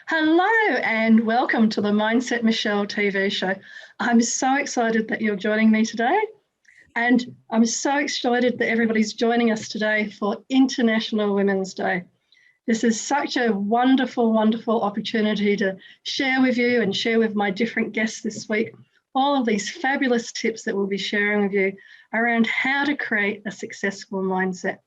Hello and welcome to the Mindset Michelle TV show. I'm so excited that you're joining me today, and I'm so excited that everybody's joining us today for International Women's Day. This is such a wonderful, wonderful opportunity to share with you and share with my different guests this week all of these fabulous tips that we'll be sharing with you around how to create a successful mindset.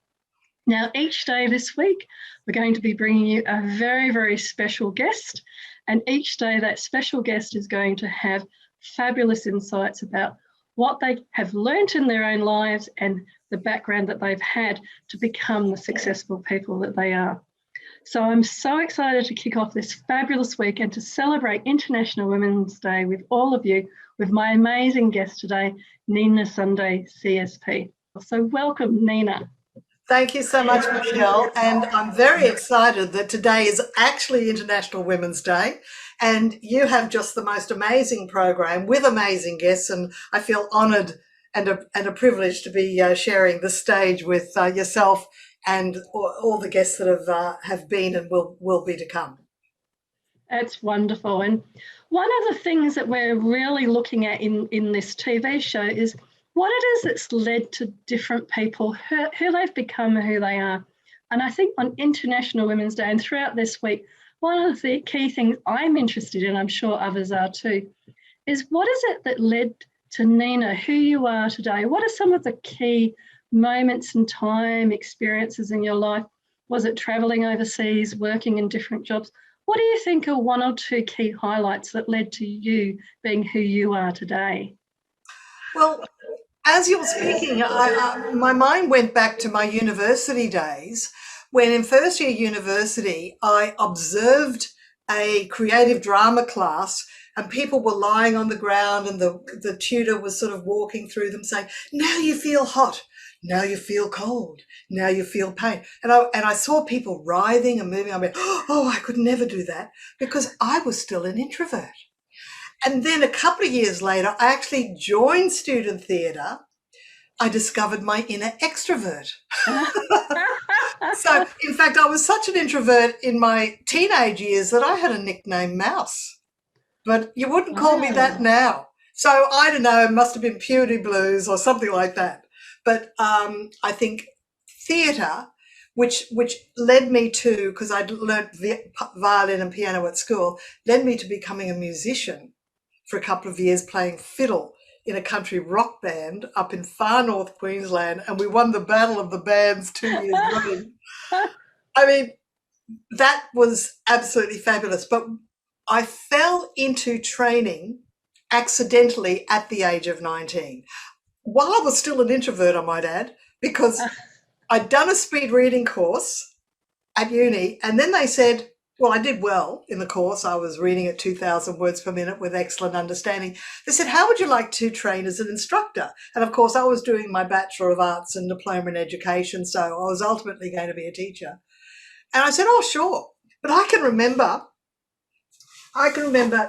Now, each day this week, we're going to be bringing you a very, very special guest. And each day that special guest is going to have fabulous insights about what they have learnt in their own lives and the background that they've had to become the successful people that they are. So I'm so excited to kick off this fabulous week and to celebrate International Women's Day with all of you, with my amazing guest today, Nina Sunday CSP. So welcome, Nina. Thank you so much, Michelle. And I'm very excited that today is actually International Women's Day. And you have just the most amazing program with amazing guests. And I feel honoured and a privilege to be sharing the stage with yourself and all the guests that have been and will be to come. That's wonderful. And one of the things that we're really looking at in this TV show is what it is that's led to different people, who they've become and who they are. And I think on International Women's Day and throughout this week, one of the key things I'm interested in, I'm sure others are too, is what is it that led to Nina, who you are today? What are some of the key moments in time, experiences in your life? Was it traveling overseas, working in different jobs? What do you think are one or two key highlights that led to you being who you are today? Well, as you were speaking, my mind went back to my university days when in first year university, I observed a creative drama class and people were lying on the ground and the tutor was sort of walking through them saying, now you feel hot, now you feel cold, now you feel pain. And I saw people writhing and moving. I went, oh, I could never do that because I was still an introvert. And then a couple of years later, I actually joined student theatre. I discovered my inner extrovert. So, in fact, I was such an introvert in my teenage years that I had a nickname Mouse. But you wouldn't call me that now. So, I don't know, it must have been puberty blues or something like that. But I think theatre, which led me to, because I'd learnt violin and piano at school, led me to becoming a musician for a couple of years playing fiddle in a country rock band up in far north Queensland, and we won the Battle of the Bands 2 years running. I mean, that was absolutely fabulous. But I fell into training accidentally at the age of 19, while I was still an introvert, I might add, because I'd done a speed reading course at uni, and then they said, well, I did well in the course. I was reading at 2,000 words per minute with excellent understanding. They said, how would you like to train as an instructor? And of course, I was doing my Bachelor of Arts and Diploma in Education, so I was ultimately going to be a teacher. And I said, oh, sure. But I can remember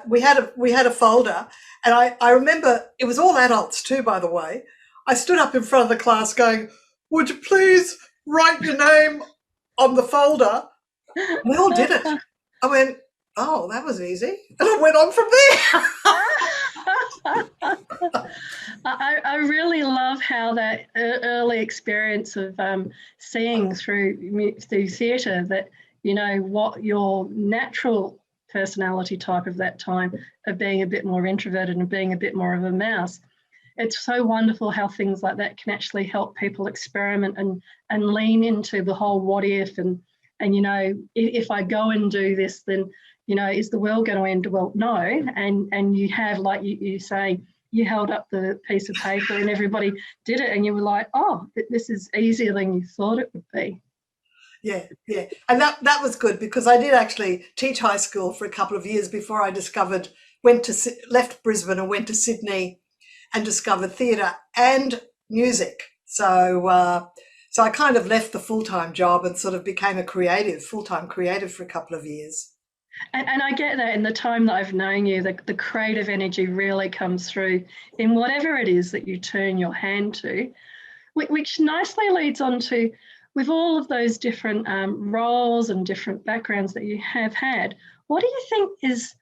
we had a folder, and I remember it was all adults too, by the way. I stood up in front of the class going, would you please write your name on the folder? We all did it. I went, oh, that was easy. And I went on from there. I really love how that early experience of seeing through theatre that, you know, what your natural personality type of that time of being a bit more introverted and being a bit more of a mouse. It's so wonderful how things like that can actually help people experiment and lean into the whole what if and, you know, if I go and do this, then, you know, is the world going to end? Well, no. And you have, like you say, you held up the piece of paper and everybody did it and you were like, oh, this is easier than you thought it would be. Yeah. And that was good because I did actually teach high school for a couple of years before I left Brisbane and went to Sydney and discovered theatre and music. So I kind of left the full-time job and sort of became a full-time creative for a couple of years. And I get that in the time that I've known you, the creative energy really comes through in whatever it is that you turn your hand to, which nicely leads on to with all of those different roles and different backgrounds that you have had, what do you think is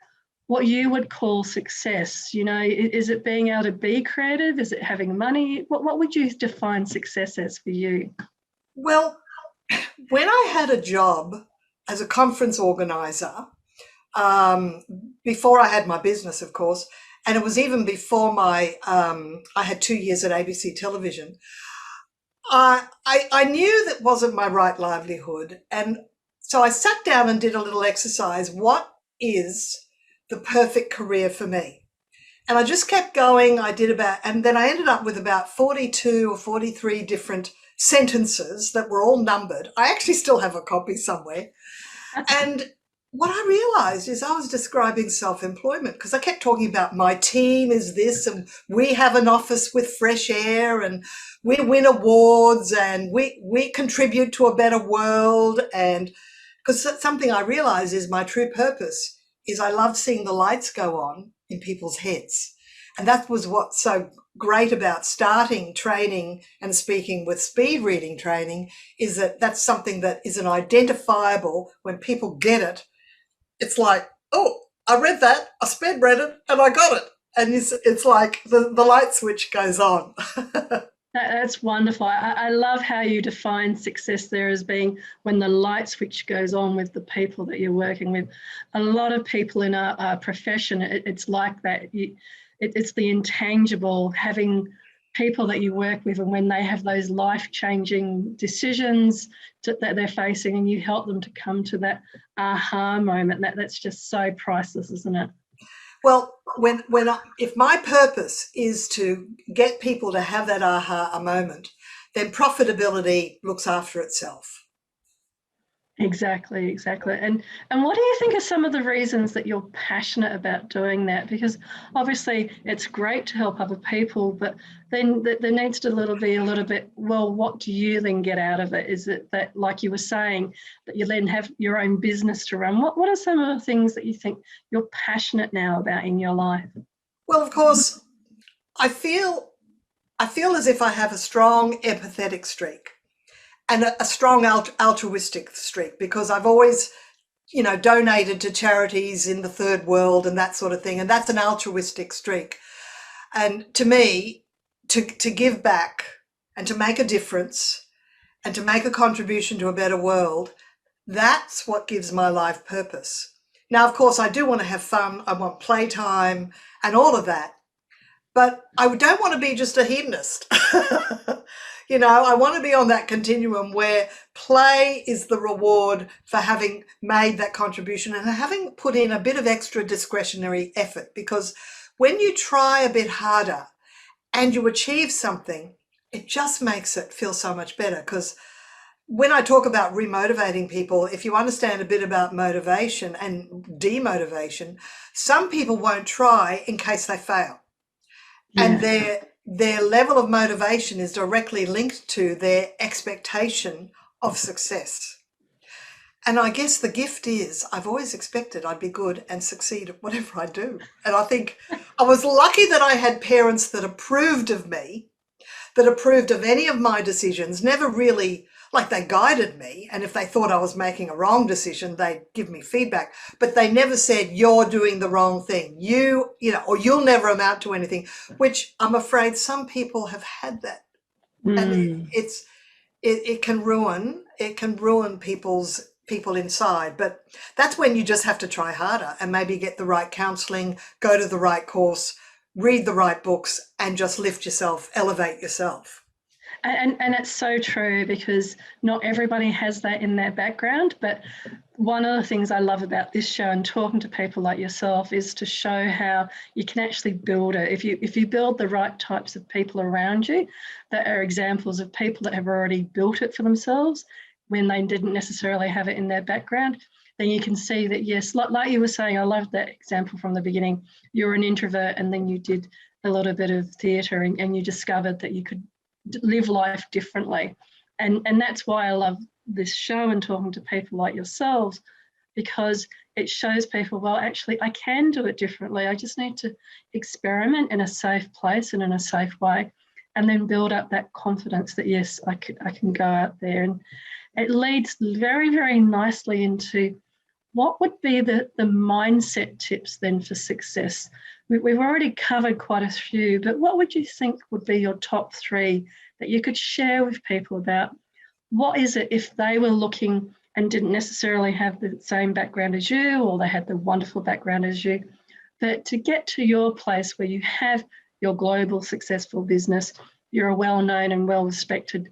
what you would call success? You know, is it being able to be creative? Is it having money? What would you define success as for you? Well, when I had a job as a conference organizer, before I had my business, of course, and it was even before I had 2 years at ABC Television, I knew that wasn't my right livelihood. And so I sat down and did a little exercise. What is the perfect career for me? And I just kept going. And then I ended up with about 42 or 43 different sentences that were all numbered. I actually still have a copy somewhere. And what I realized is I was describing self-employment, because I kept talking about my team is this, and we have an office with fresh air, and we win awards, and we contribute to a better world. And because something I realized is my true purpose is I love seeing the lights go on in people's heads. And that was what's so great about starting training and speaking with speed reading training, is that that's something that isn't identifiable. When people get it, it's like, oh, I read that, I sped read it, and I got it. And it's like the light switch goes on. That's wonderful. I love how you define success there as being when the light switch goes on with the people that you're working with. A lot of people in our profession, it's like that. It's the intangible, having people that you work with, and when they have those life-changing decisions that they're facing, and you help them to come to that aha moment, that's just so priceless, isn't it? Well, if my purpose is to get people to have that aha moment, then profitability looks after itself. Exactly. And what do you think are some of the reasons that you're passionate about doing that? Because obviously it's great to help other people, but then there needs to be a little bit, well, what do you then get out of it? Is it that, like you were saying, that you then have your own business to run? What are some of the things that you think you're passionate now about in your life? Well, of course, I feel as if I have a strong empathetic streak and a strong altruistic streak, because I've always, donated to charities in the third world and that sort of thing. And that's an altruistic streak. And to me, to give back and to make a difference and to make a contribution to a better world, that's what gives my life purpose. Now, of course, I do want to have fun. I want playtime and all of that. But I don't want to be just a hedonist. I want to be on that continuum where play is the reward for having made that contribution and having put in a bit of extra discretionary effort. Because when you try a bit harder and you achieve something, it just makes it feel so much better. Because when I talk about remotivating people, if you understand a bit about motivation and demotivation, some people won't try in case they fail. Yeah. And their level of motivation is directly linked to their expectation of success. And I guess the gift is I've always expected I'd be good and succeed at whatever I do. And I think I was lucky that I had parents that approved of me, that approved of any of my decisions, never really, like, they guided me. And if they thought I was making a wrong decision, they'd give me feedback. But they never said, you're doing the wrong thing, or you'll never amount to anything, which I'm afraid some people have had that. And it can ruin people inside. But that's when you just have to try harder and maybe get the right counseling, go to the right course, read the right books, and just lift yourself, elevate yourself. And it's so true, because not everybody has that in their background. But one of the things I love about this show and talking to people like yourself is to show how you can actually build it. If you build the right types of people around you that are examples of people that have already built it for themselves when they didn't necessarily have it in their background, then you can see that, yes, like you were saying, I loved that example from the beginning. You're an introvert and then you did a little bit of theatre and you discovered that you could live life differently. And that's why I love this show and talking to people like yourselves, because it shows people, well, actually, I can do it differently. I just need to experiment in a safe place and in a safe way. and then build up that confidence that, yes, I can go out there. And it leads very, very nicely into what would be the mindset tips then for success. We've already covered quite a few, but what would you think would be your top 3 that you could share with people about what is it if they were looking and didn't necessarily have the same background as you, or they had the wonderful background as you, but to get to your place where you have your global successful business, you're a well-known and well-respected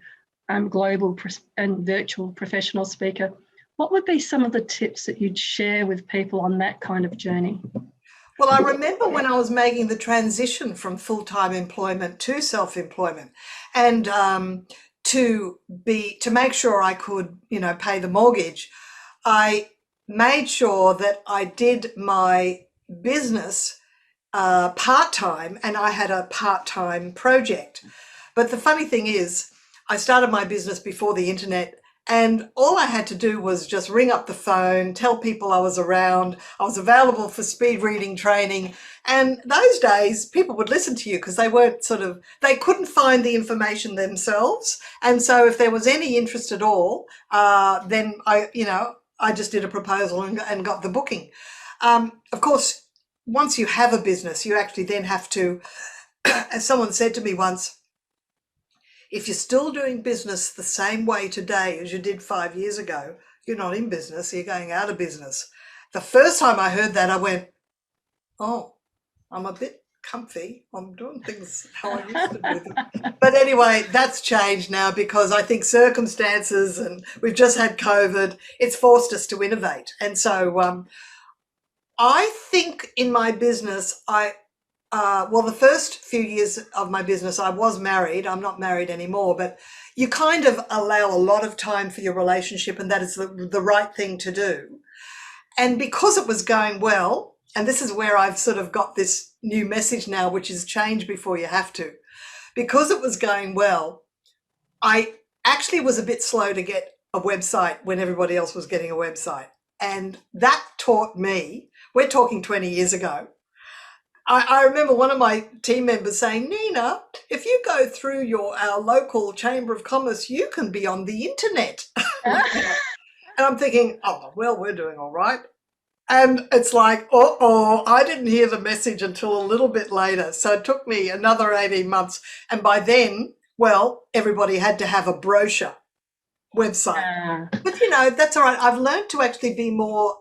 global and virtual professional speaker, what would be some of the tips that you'd share with people on that kind of journey? Well, I remember when I was making the transition from full-time employment to self-employment, and to make sure I could, pay the mortgage, I made sure that I did my business part-time, and I had a part-time project. But the funny thing is, I started my business before the internet, and all I had to do was just ring up the phone, tell people I was around, I was available for speed reading training. And those days, people would listen to you because they weren't they couldn't find the information themselves. And so if there was any interest at all, then I just did a proposal and got the booking. Of course, once you have a business, you actually then have to, as someone said to me once, if you're still doing business the same way today as you did 5 years ago, you're not in business, you're going out of business. The first time I heard that, I went, oh, I'm a bit comfy. I'm doing things how I used to do them. But anyway, that's changed now because I think circumstances, and we've just had COVID, it's forced us to innovate. And so I think in my business, the first few years of my business, I was married. I'm not married anymore, but you kind of allow a lot of time for your relationship, and that is the right thing to do. And because it was going well, and this is where I've sort of got this new message now, which is change before you have to. Because it was going well, I actually was a bit slow to get a website when everybody else was getting a website. And that taught me, we're talking 20 years ago, I remember one of my team members saying, Nina, if you go through our local Chamber of Commerce, you can be on the internet. And I'm thinking, oh, well, we're doing all right. And it's like, I didn't hear the message until a little bit later. So it took me another 18 months. And by then, well, everybody had to have a brochure website. But, that's all right. I've learned to actually be more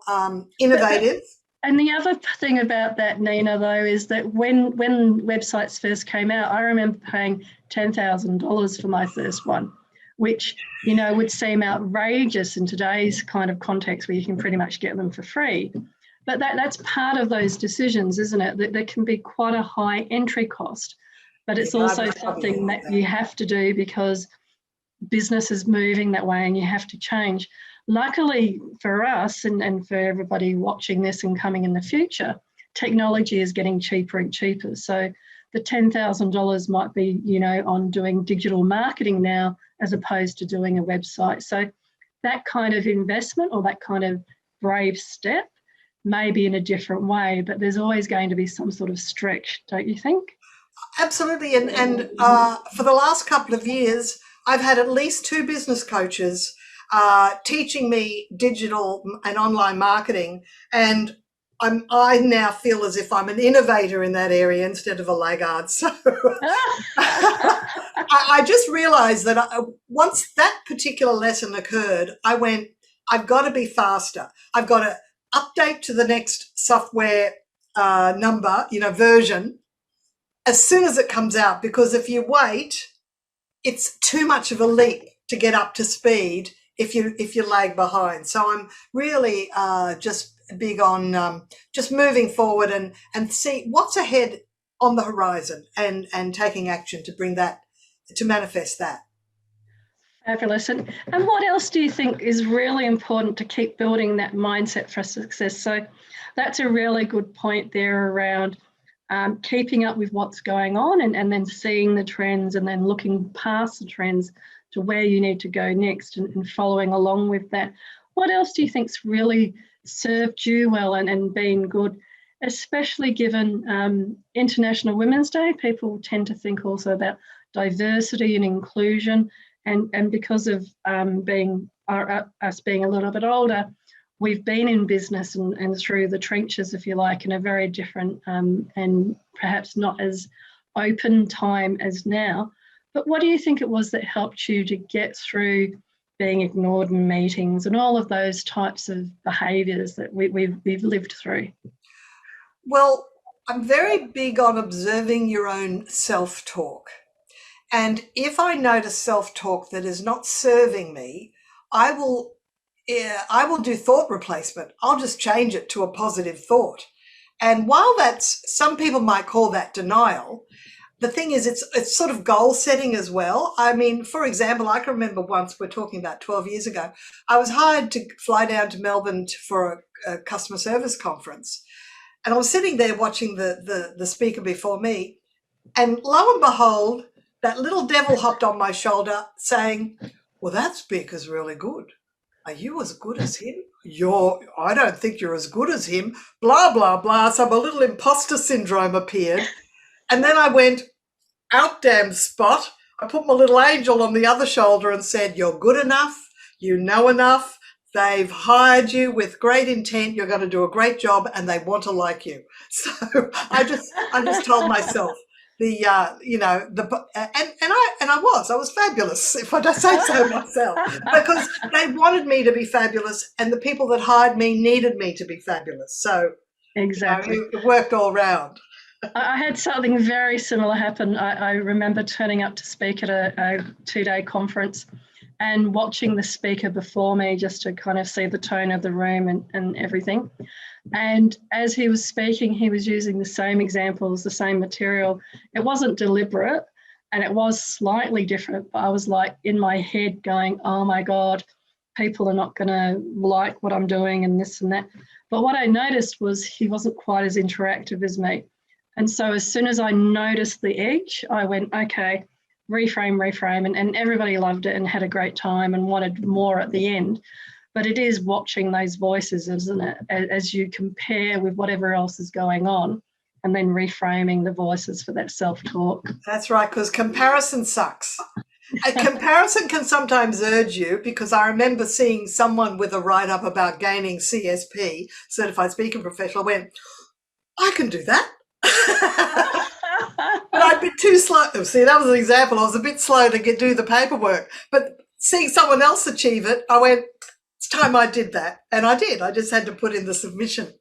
innovative. And the other thing about that, Nina, though, is that when websites first came out, I remember paying $10,000 for my first one, which, would seem outrageous in today's kind of context where you can pretty much get them for free. But that's part of those decisions, isn't it? That there can be quite a high entry cost, but it's also something that you have to do because business is moving that way and you have to change. Luckily for us and for everybody watching this and coming in the future, technology is getting cheaper and cheaper. So the $10,000 might be, on doing digital marketing now as opposed to doing a website. So that kind of investment or that kind of brave step may be in a different way, but there's always going to be some sort of stretch, don't you think? Absolutely. And for the last couple of years, I've had at least 2 business coaches teaching me digital and online marketing, and I now feel as if I'm an innovator in that area instead of a laggard. So I just realized that once that particular lesson occurred, I went, I've got to be faster. I've got to update to the next software version as soon as it comes out, because if you wait, it's too much of a leap to get up to speed if you lag behind. So I'm really just big on just moving forward and see what's ahead on the horizon and taking action to bring that, to manifest that. Fabulous. And what else do you think is really important to keep building that mindset for success? So that's a really good point there around keeping up with what's going on and then seeing the trends and then looking past the trends to where you need to go next and following along with that. What else do you think's really served you well and been good, especially given International Women's Day? People tend to think also about diversity and inclusion. And because of us being a little bit older, we've been in business and through the trenches, if you like, in a very different and perhaps not as open time as now. But what do you think it was that helped you to get through being ignored in meetings and all of those types of behaviours that we've lived through? Well, I'm very big on observing your own self-talk. And if I notice self-talk that is not serving me, I will do thought replacement. I'll just change it to a positive thought. And while some people might call that denial, the thing is it's sort of goal setting as well. I mean, for example, I can remember once, we're talking about 12 years ago, I was hired to fly down to Melbourne for a customer service conference. And I was sitting there watching the speaker before me, and lo and behold, that little devil hopped on my shoulder saying, well, that speaker's really good. Are you as good as him? I don't think you're as good as him, blah, blah, blah. So a little imposter syndrome appeared. And then I went, out damn spot. I put my little angel on the other shoulder and said, you're good enough. You know enough. They've hired you with great intent. You're going to do a great job, and they want to like you. So I just told myself I was fabulous, if I don't say so myself, because they wanted me to be fabulous, and the people that hired me needed me to be fabulous. So exactly, it worked all round. I had something very similar happen. I remember turning up to speak at a 2-day conference and watching the speaker before me just to kind of see the tone of the room and everything. And as he was speaking, he was using the same examples, the same material. It wasn't deliberate and it was slightly different, but I was like in my head going, oh my God, people are not going to like what I'm doing and this and that. But what I noticed was he wasn't quite as interactive as me. And so as soon as I noticed the edge, I went, okay, reframe, and everybody loved it and had a great time and wanted more at the end. But it is watching those voices, isn't it, as you compare with whatever else is going on and then reframing the voices for that self-talk. That's right, because comparison sucks. A comparison can sometimes urge you, because I remember seeing someone with a write-up about gaining CSP, Certified Speaking Professional, went, I can do that. But I'd been too slow. See, that was an example. I was a bit slow to do the paperwork. But seeing someone else achieve it, I went, it's time I did that. And I did. I just had to put in the submission.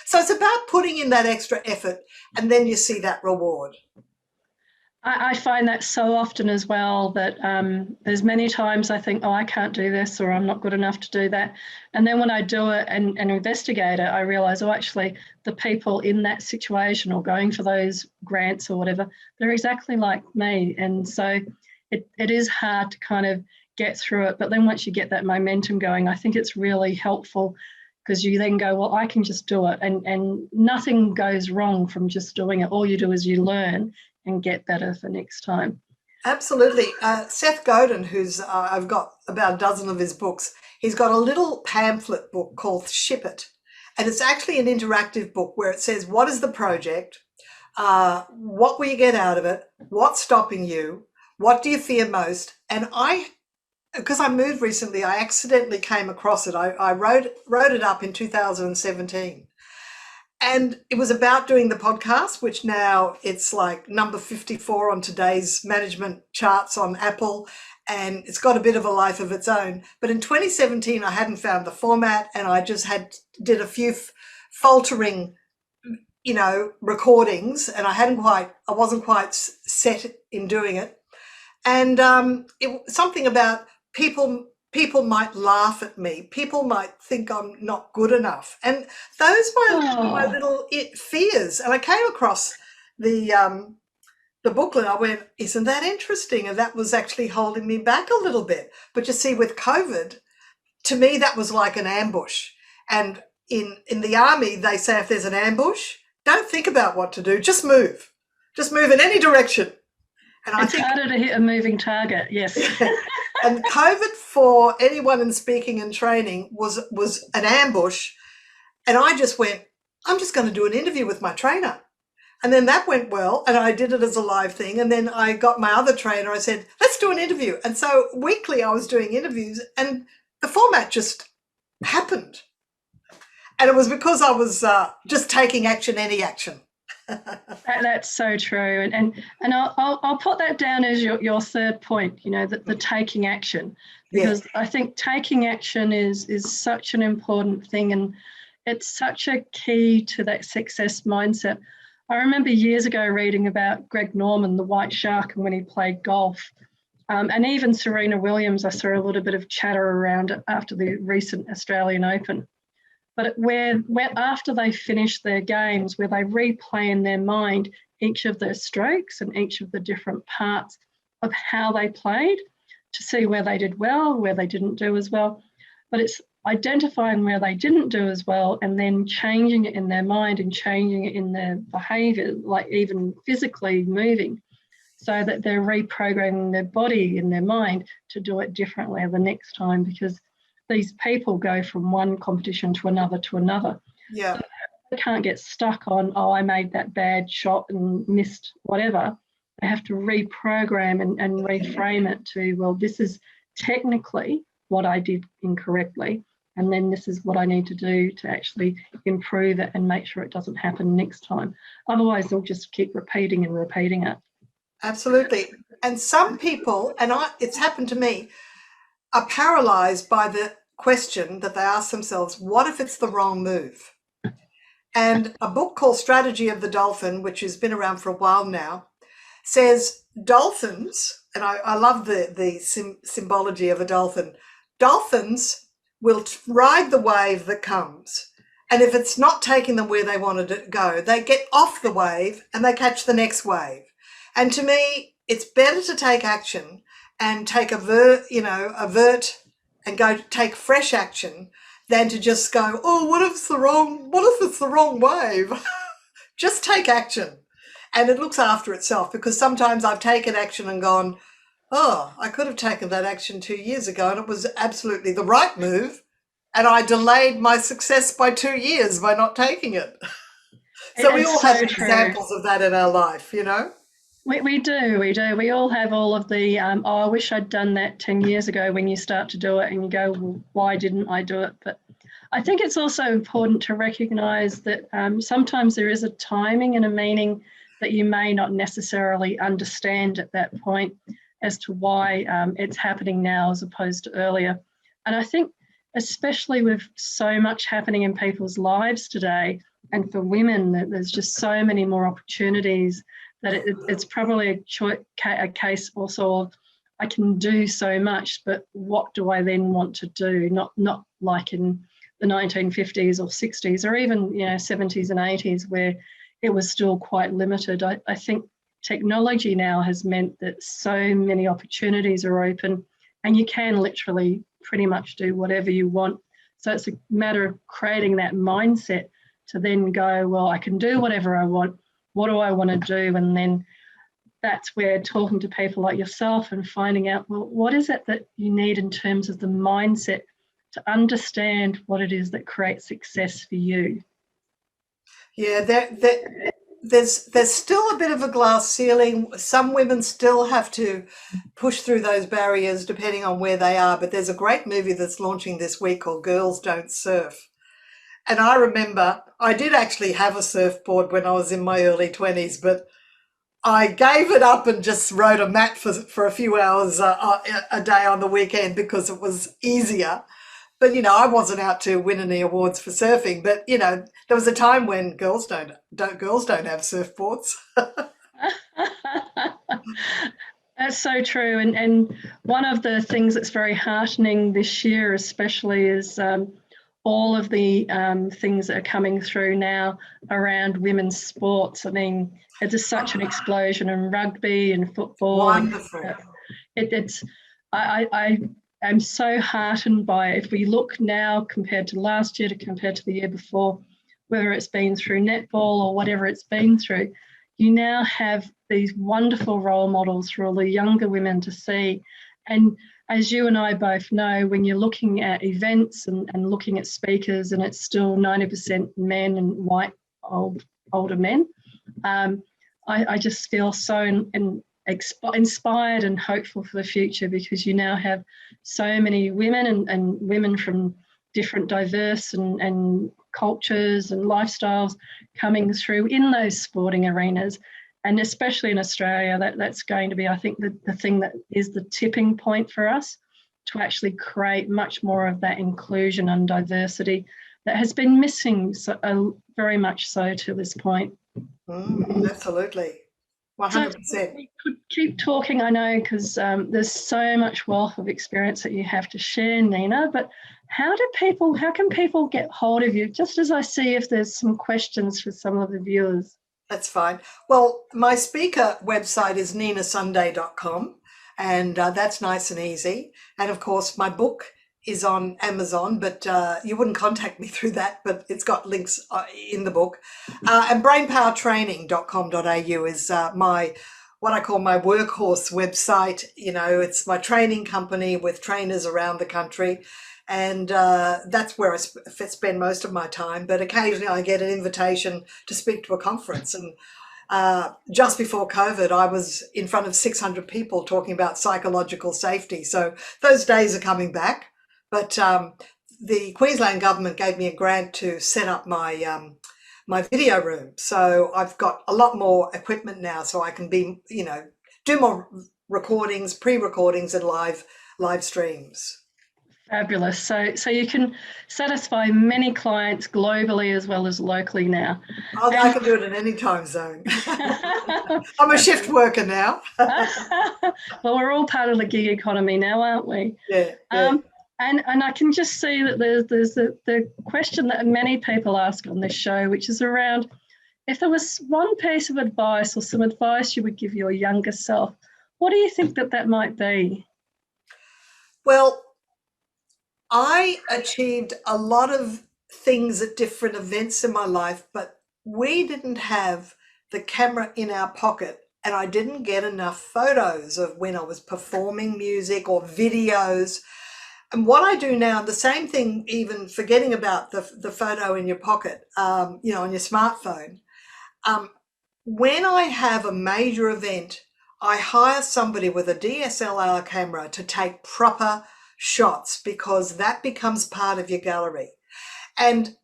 So it's about putting in that extra effort, and then you see that reward. I find that so often as well, that there's many times I think, oh, I can't do this, or I'm not good enough to do that. And then when I do it and investigate it, I realise, oh, actually, the people in that situation or going for those grants or whatever, they're exactly like me. And so it is hard to kind of get through it. But then once you get that momentum going, I think it's really helpful, because you then go, well, I can just do it. And nothing goes wrong from just doing it. All you do is you learn and get better for next time. Absolutely. Seth Godin, who's I've got about a dozen of his books, he's got a little pamphlet book called Ship It. And it's actually an interactive book where it says, what is the project? What will you get out of it? What's stopping you? What do you fear most? And because I moved recently, I accidentally came across it. I wrote it up in 2017. And it was about doing the podcast, which now it's like number 54 on today's management charts on Apple, and it's got a bit of a life of its own. But in 2017, I hadn't found the format, and I just did a few faltering, recordings, and I wasn't quite set in doing it. And something about people might laugh at me. People might think I'm not good enough. And those were my little fears. And I came across the booklet. I went, isn't that interesting? And that was actually holding me back a little bit. But you see, with COVID, to me, that was like an ambush. And in the army, they say if there's an ambush, don't think about what to do. Just move. Just move in any direction. And it's harder to hit a moving target, yes. And COVID for anyone in speaking and training was an ambush. And I just went, I'm just going to do an interview with my trainer. And then that went well, and I did it as a live thing. And then I got my other trainer. I said, let's do an interview. And so weekly I was doing interviews, and the format just happened. And it was because I was just taking action, any action. That's so true. And I'll put that down as your third point, you know, the taking action, because I think taking action is such an important thing, and it's such a key to that success mindset. I remember years ago reading about Greg Norman, the white shark, and when he played golf. And even Serena Williams, I saw a little bit of chatter around it after the recent Australian Open. But where after they finish their games, where they replay in their mind each of their strokes and each of the different parts of how they played to see where they did well, where they didn't do as well. But it's identifying where they didn't do as well and then changing it in their mind and changing it in their behaviour, like even physically moving, so that they're reprogramming their body and their mind to do it differently the next time, because these people go from one competition to another to another. Yeah. So they can't get stuck on, oh, I made that bad shot and missed whatever. They have to reprogram and reframe it to, well, this is technically what I did incorrectly, and then this is what I need to do to actually improve it and make sure it doesn't happen next time. Otherwise, they'll just keep repeating and repeating it. Absolutely. And some people, and it's happened to me, are paralyzed by the question that they ask themselves, what if it's the wrong move? And a book called Strategy of the Dolphin, which has been around for a while now, says dolphins, and I love the symbology of a dolphin, dolphins will ride the wave that comes. And if it's not taking them where they wanted to go, they get off the wave and they catch the next wave. And to me, it's better to take action and take avert and go take fresh action than to just go, oh, what if it's the wrong wave? Just take action. And it looks after itself, because sometimes I've taken action and gone, oh, I could have taken that action 2 years ago and it was absolutely the right move. And I delayed my success by 2 years by not taking it. So we all have examples of that in our life, you know? We do. We all have all of the, oh, I wish I'd done that 10 years ago, when you start to do it and you go, well, why didn't I do it? But I think it's also important to recognise that sometimes there is a timing and a meaning that you may not necessarily understand at that point as to why it's happening now as opposed to earlier. And I think especially with so much happening in people's lives today, and for women, that there's just so many more opportunities, that it's probably a case also of, I can do so much, but what do I then want to do? Not like in the 1950s or 60s, or even 70s and 80s, where it was still quite limited. I think technology now has meant that so many opportunities are open, and you can literally pretty much do whatever you want. So it's a matter of creating that mindset to then go, well, I can do whatever I want. What do I want to do? And then that's where talking to people like yourself and finding out, well, what is it that you need in terms of the mindset to understand what it is that creates success for you? Yeah, there's still a bit of a glass ceiling. Some women still have to push through those barriers depending on where they are. But there's a great movie that's launching this week called Girls Don't Surf. And I remember I did actually have a surfboard when I was in my early 20s, but I gave it up and just rode a mat for a few hours a day on the weekend because it was easier. But, I wasn't out to win any awards for surfing. But, there was a time when girls don't have surfboards. That's so true. And one of the things that's very heartening this year especially is all of the things that are coming through now around women's sports. I mean, it's just such an explosion in rugby and football. Wonderful. I am so heartened by it. If we look now compared to last year compared to the year before, whether it's been through netball or whatever it's been through, you now have these wonderful role models for all the younger women to see. And as you and I both know, when you're looking at events and looking at speakers, and it's still 90% men and white older men, I just feel so inspired and hopeful for the future, because you now have so many women and women from different diverse and cultures and lifestyles coming through in those sporting arenas. And especially in Australia, that's going to be, I think, the thing that is the tipping point for us to actually create much more of that inclusion and diversity that has been missing very much so to this point. Absolutely. 100%. So we could keep talking, I know, because there's so much wealth of experience that you have to share, Nina, but how can people get hold of you? Just as I see if there's some questions for some of the viewers. That's fine. Well, my speaker website is ninasunday.com, and that's nice and easy. And of course, my book is on Amazon, but you wouldn't contact me through that, but it's got links in the book. And brainpowertraining.com.au is what I call my workhorse website. You know, it's my training company with trainers around the country. And that's where I spend most of my time. But occasionally I get an invitation to speak to a conference. And just before COVID, I was in front of 600 people talking about psychological safety. So those days are coming back. But the Queensland government gave me a grant to set up my my video room. So I've got a lot more equipment now, so I can be, you know, do more recordings, pre-recordings and live streams. Fabulous. So you can satisfy many clients globally as well as locally now. I can do it in any time zone. I'm a shift worker now. Well, we're all part of the gig economy now, aren't we? Yeah. And I can just see that there's the question that many people ask on this show, which is around, if there was one piece of advice or some advice you would give your younger self, what do you think that might be? Well, I achieved a lot of things at different events in my life, but we didn't have the camera in our pocket, and I didn't get enough photos of when I was performing music or videos. And what I do now, the same thing, even forgetting about the photo in your pocket, you know, on your smartphone. When I have a major event, I hire somebody with a DSLR camera to take proper shots, because that becomes part of your gallery. And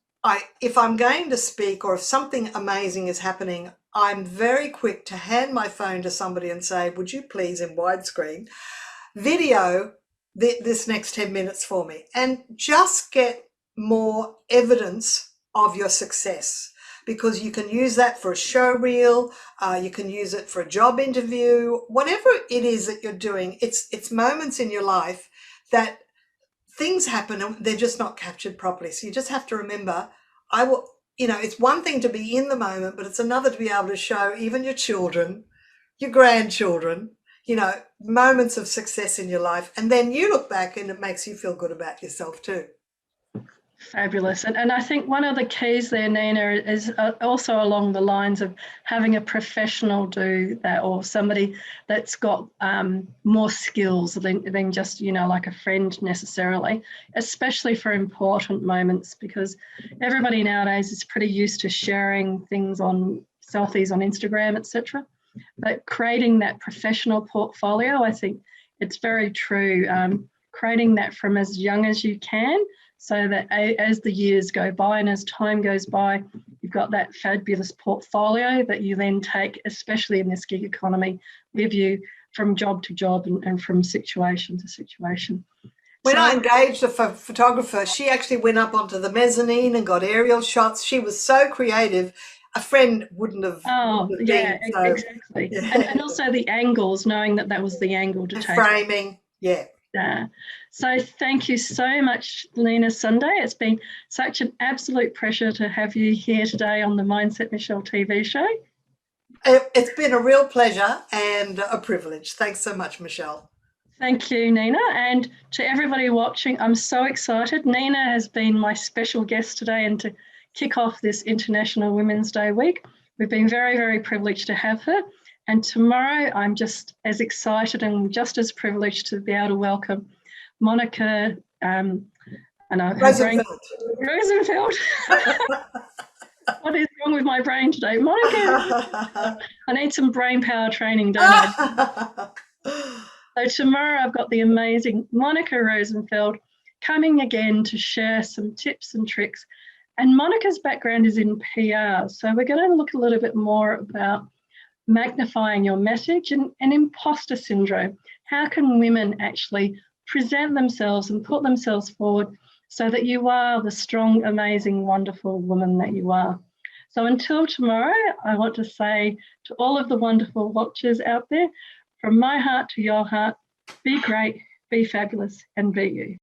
if I'm going to speak, or if something amazing is happening, I'm very quick to hand my phone to somebody and say, would you please, in widescreen, video this next 10 minutes for me, and just get more evidence of your success, because you can use that for a show reel, you can use it for a job interview, whatever it is that you're doing. It's moments in your life that things happen and they're just not captured properly. So you just have to remember, you know, it's one thing to be in the moment, but it's another to be able to show even your children, your grandchildren, you know, moments of success in your life. And then you look back and it makes you feel good about yourself too. Fabulous. And I think one of the keys there, Nina, is also along the lines of having a professional do that, or somebody that's got more skills than just, you know, like a friend necessarily, especially for important moments, because everybody nowadays is pretty used to sharing things on selfies on Instagram, etc. But creating that professional portfolio, I think it's very true. Creating that from as young as you can, so that as the years go by and as time goes by, you've got that fabulous portfolio that you then take, especially in this gig economy, with you from job to job and from situation to situation. When I engaged a photographer, she actually went up onto the mezzanine and got aerial shots. She was so creative. A friend wouldn't have. Exactly. Yeah. And also the angles, knowing that was the angle to take. Framing, yeah. So thank you so much, Nina Sunday. It's been such an absolute pleasure to have you here today on the Mindset Michelle TV show. It's been a real pleasure and a privilege. Thanks so much, Michelle. Thank you, Nina. And to everybody watching, I'm so excited. Nina has been my special guest today, and to kick off this International Women's Day week, we've been very, very privileged to have her. And tomorrow, I'm just as excited and just as privileged to be able to welcome Monica Rosenfeld. What is wrong with my brain today? Monica, I need some brain power training, don't I? So tomorrow I've got the amazing Monica Rosenfeld coming again to share some tips and tricks. And Monica's background is in PR. So we're going to look a little bit more about magnifying your message and imposter syndrome. How can women actually present themselves and put themselves forward so that you are the strong, amazing, wonderful woman that you are? So until tomorrow, I want to say to all of the wonderful watchers out there, from my heart to your heart, be great, be fabulous, and be you.